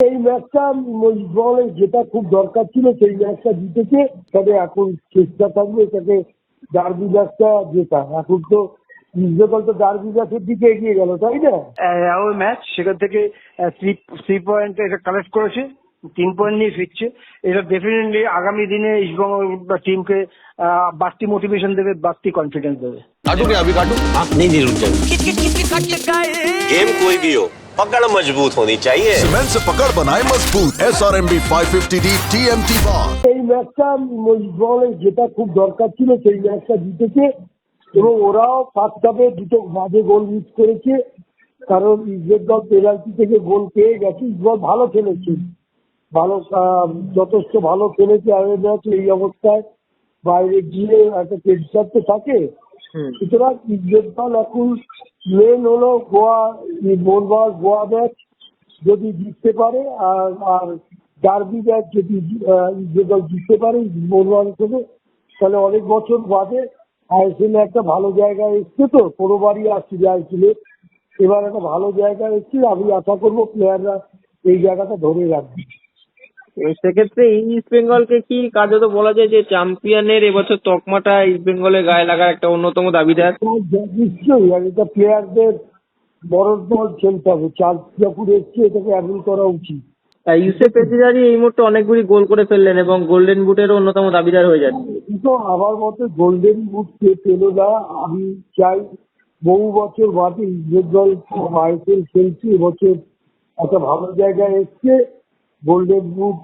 এই ম্যাচটা ইস্টবেঙ্গলের যেটা খুব দরকার ছিল সেই ম্যাচটা জিতেছে, তবে এখন চেষ্টা থাকবে এটাকে ডার্বি ম্যাচটা জেতা। এখন তো ইস্টবেঙ্গল তো ডার্বি ম্যাচের দিকে এগিয়ে গেল, তাই না? ওই ম্যাচ সেখান থেকে 3 পয়েন্ট এটা কালেক্ট করেছে, 3 পয়েন্ট নিয়ে ফিরছে। এটা ডেফিনেটলি আগামী দিনে ইস্টবেঙ্গল টিমকে বাড়তি মোটিভেশন দেবে, বাড়তি কনফিডেন্স দেবে। काटू क्या अभी काटू? आप नहीं रुक जाएंगे। गेम कोई भी हो, पकड़ मजबूत होनी चाहिए। सीमेंट से पकड़ बनाए मजबूत। SRMB 550D TMT बार। এই ম্যাচটা ইস্টবেঙ্গলের যেটা খুব দরকার ছিল সেই ম্যাচটা জিতেছে এবং ওরাও ফার্স্ট হাফে দুটো বাজে গোল মিস করেছে, কারণ ইস্টবেঙ্গল পেনাল্টি থেকে গোল পেয়ে গেছে। ইস্টবেঙ্গল ভালো খেলেছে, যথেষ্ট ভালো খেলেছে। আর ম্যাচ এই অবস্থায় বাইরে গিয়ে একটা টেনশন তো থাকে। সুতরাং ইস্টবেঙ্গল এখন মেন হলো গোয়া ম্যাচ যদি জিততে পারে, আর ডার্বি ম্যাচ যদি ইস্টবেঙ্গল জিততে পারে মোহনবাগান থেকে, তাহলে অনেক বছর বাদে আইএসএল একটা ভালো জায়গায় এসছে। তো কোনোবারই আসছে আইএসএল, এবার একটা ভালো জায়গায় এসছে। আমি আশা করবো প্লেয়াররা এই জায়গাটা ধরে রাখবে। সেক্ষেত্রে ইস্ট বেঙ্গলকে কি কার্যত বলা যায় যে চ্যাম্পিয়নের এবছর তকমাটা ইস্ট বেঙ্গলের গায়ে লাগার একটা অন্যতম দাবিদার? নিশ্চয়ই, আর এটা প্লেয়ারদের বড় দল খেলতে হবে। চাঁদপুর এসছে, এটাকে অ্যাভেল করা উচিত। ইউসেফ পেজিরারি এই মুহূর্তে অনেকগুলি গোল করে ফেললেন এবং গোল্ডেন বুটেরও অন্যতম দাবিদার হয়ে যাচ্ছে। কিন্তু আমার মতে গোল্ডেন বুট কে পেল না। আমি চাই বহু বছর বাদে ইস্টবেঙ্গল আইএসএল খেলছে, এবছর একটা ভালো জায়গায় এসছে। গোল্ডেন বুট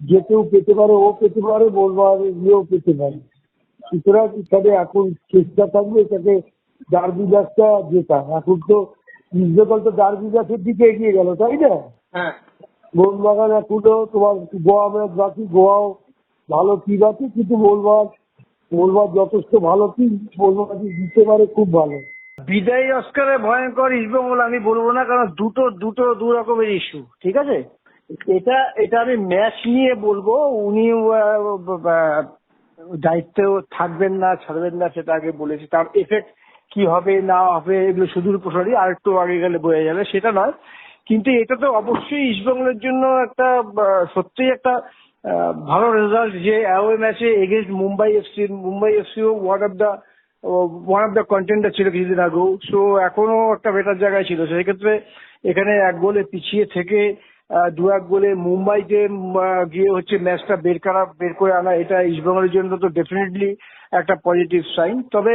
যে কেউ পেতে পারে, ও পেতে পারে, মোহনবাগানের ইয়েও পেতে পারে। সুতরাং এখানে এখন চেষ্টা থাকবে এটাকে ডার্বি ম্যাচটা জেতা। এখন তো ইস্টবেঙ্গল তো ডার্বি ম্যাচের দিকে এগিয়ে গেল, তাই না? হ্যাঁ, মোহনবাগান এখনো তোমার গোয়া ম্যাচ বাকি, গোয়াও ভালো টিম আছে, কিন্তু মোহনবাগান যথেষ্ট ভালো টিম। মোহনবাগান জিততে পারে, খুব ভালো। বিদায়ী অস্কারে ভয়ঙ্কর ইস্টবেঙ্গল আমি বলবো না, কারণ দুটো দু রকমের ইস্যু, ঠিক আছে? এটা আমি ম্যাচ নিয়ে বলবো। উনি দায়িত্বে থাকবেন না ছাড়বেন না সেটা আগে বলেছি। তার এফেক্ট কি হবে না হবে এগুলো সুদূর প্রসারী, আর একটু আগে গেলে বোঝা যাবে, সেটা নয়। কিন্তু এটা তো অবশ্যই ইস্টবেঙ্গলের জন্য একটা সত্যিই একটা ভালো রেজাল্ট যে অ্যাওয়ে ম্যাচে against Mumbai এফসিও one of the contender ছিল কিছুদিন আগেও। সো এখনো একটা বেটার জায়গায় ছিল। সেক্ষেত্রে এখানে 1 গোলে পিছিয়ে থেকে 2-1 গোলে মুম্বাইতে গিয়ে হচ্ছে ম্যাচটা বের করে আনা, এটা ইস্টবেঙ্গলের জন্য তো ডেফিনেটলি একটা পজিটিভ সাইন। তবে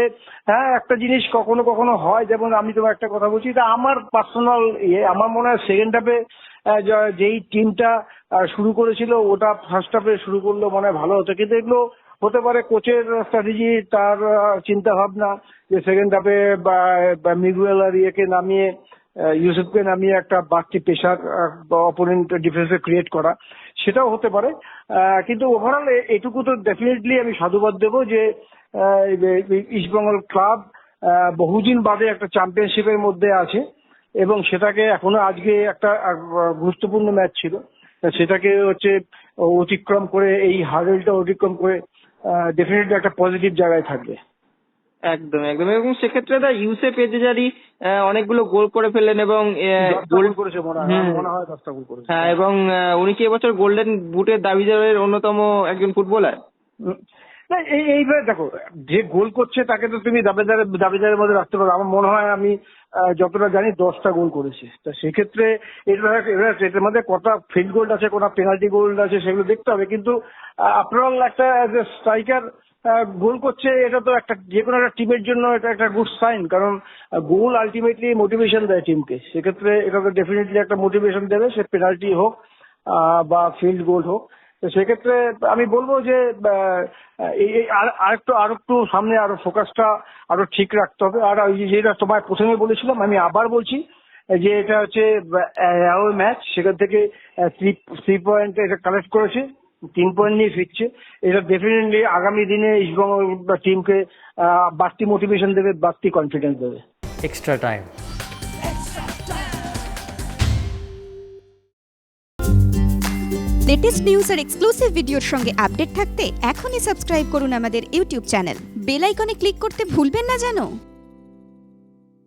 হ্যাঁ, একটা জিনিস কখনো কখনো হয়, যেমন আমি তোমার একটা কথা বলছি, এটা আমার পার্সোনাল আমার মনে হয় সেকেন্ড হাফে যেই টিমটা শুরু করেছিল ওটা ফার্স্ট হাফে শুরু করলে মনে হয় ভালো হতো। কিন্তু এগুলো হতে পারে কোচের স্ট্র্যাটেজি, তার চিন্তা ভাবনা যে সেকেন্ড হাফে বা মিগুয়েল আর ইয়েকে নামিয়ে ইউসুফকে নামিয়ে একটা বাড়তি প্রেশার অপোনেন্ট ডিফেন্সে ক্রিয়েট করা, সেটাও হতে পারে। কিন্তু ওভারঅল এটুকু তো ডেফিনেটলি আমি সাধুবাদ দেবো যে ইস্টবেঙ্গল ক্লাব বহুদিন বাদে একটা চ্যাম্পিয়নশিপের মধ্যে আছে এবং সেটাকে এখনো আজকে একটা গুরুত্বপূর্ণ ম্যাচ ছিল, সেটাকে হচ্ছে অতিক্রম করে, এই হার্ডেলটা অতিক্রম করে ডেফিনেটলি একটা পজিটিভ জায়গায় থাকবে। একদম একদম। এবং সেক্ষেত্রে ইউসেফ পেজিরারি অনেকগুলো গোল করে ফেললেন এবং গোল করেছে মনে হয় 10টা গোল করেছে। হ্যাঁ, এবং উনি কি এবছর গোল্ডেন বুটের দাবিদারের অন্যতম একজন ফুটবলার? না, এইভাবে দেখো, যে গোল করছে তাকে তো তুমি দাবিদারের মধ্যে রাখতে পারো। আমার মনে হয় আমি যতটা জানি 10টা গোল করেছে। তা সেক্ষেত্রে এটার মধ্যে কটা ফিল্ড গোল আছে, কোটা পেনাল্টি গোল আছে, সেগুলো দেখতে হবে। কিন্তু আফটার অল একটা স্ট্রাইকার গোল করছে, এটা তো একটা যে কোনো একটা টিমের জন্য এটা একটা গুড সাইন, কারণ গোল আলটিমেটলি মোটিভেশন দেয় টিমকে। সেক্ষেত্রে এটা তো ডেফিনেটলি একটা মোটিভেশন দেবে, সে পেনাল্টি হোক বা ফিল্ড গোল হোক। তো সেক্ষেত্রে আমি বলবো যে আরেকটু সামনে আরো ফোকাসটা আরো ঠিক রাখতে হবে। আর যেটা তোমায় প্রথমে বলেছিলাম, আমি আবার বলছি যে এটা হচ্ছে ম্যাচ, সেখান থেকে 3 পয়েন্ট এটা কালেক্ট করেছে, 3 পয়েন্ট নিয়ে ফিরছে। এটা ডেফিনেটলি আগামী দিনে ইস্টবেঙ্গল টিমকে বাড়তি মোটিভেশন দেবে, বাড়তি কনফিডেন্স দেবে। Extra time. লেটেস্ট নিউজ আর এক্সক্লুসিভ ভিডিওর সঙ্গে আপডেট থাকতে এখনই সাবস্ক্রাইব করুন আমাদের ইউটিউব চ্যানেল। বেল আইকনে ক্লিক করতে ভুলবেন না যেন।